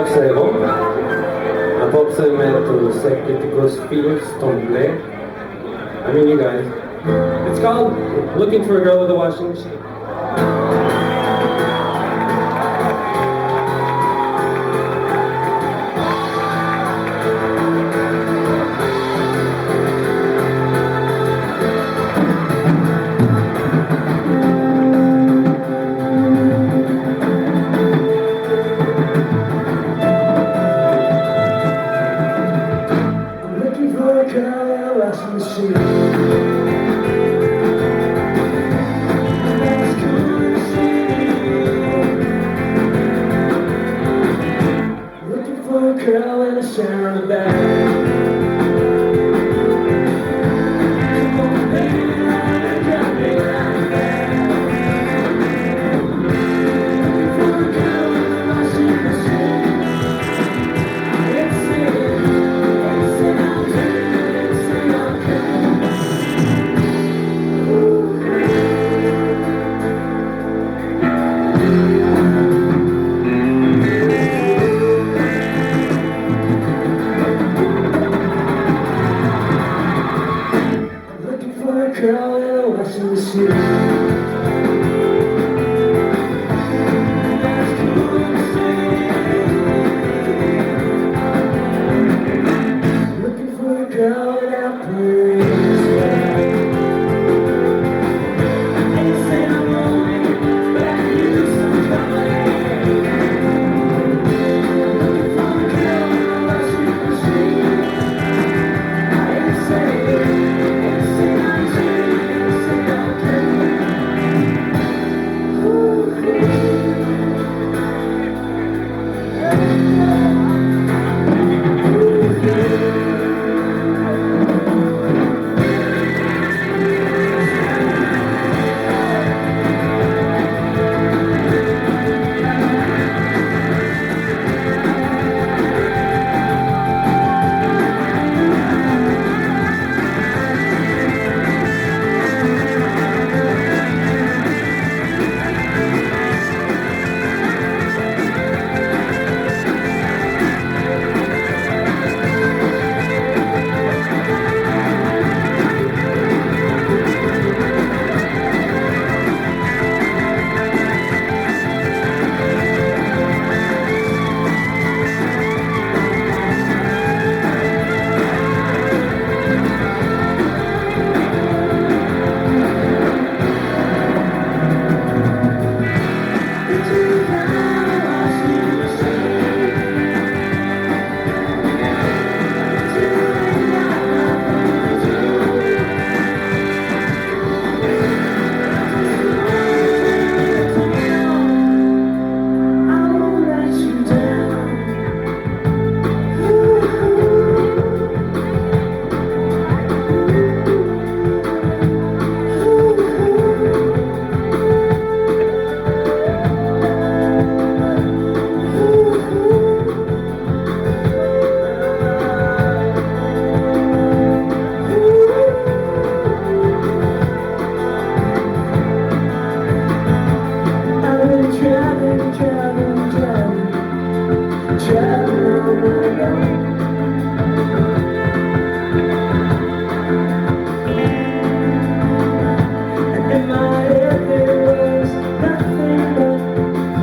Observo to set critical feelings tomble. I mean, you guys. It's called Looking for a Girl with a Washing Machine. Looking for a girl in a shower bag. Come on, baby, got me like that. Looking for a girl in a washing machine. It's me, I'm dreaming, it's I'm for a girl in a washing machine. Looking for a girl without praise. They say I'm lonely, but I need somebody. Looking for a girl in a washing machine. They say I'm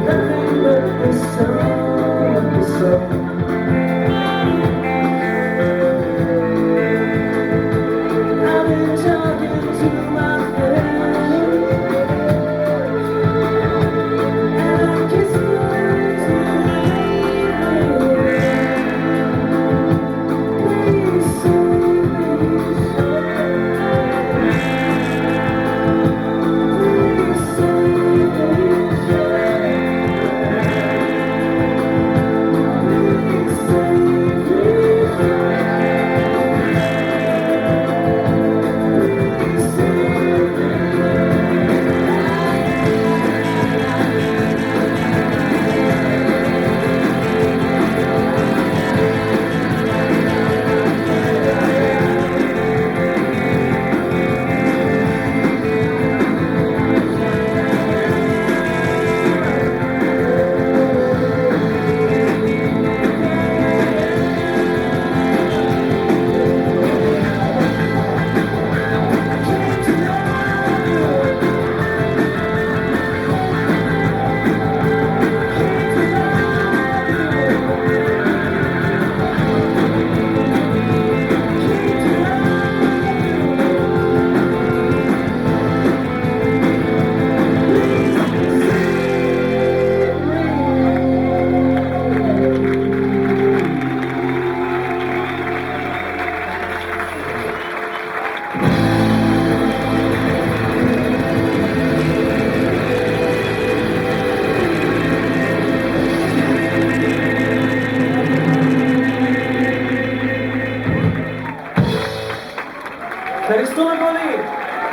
nothing but the sun.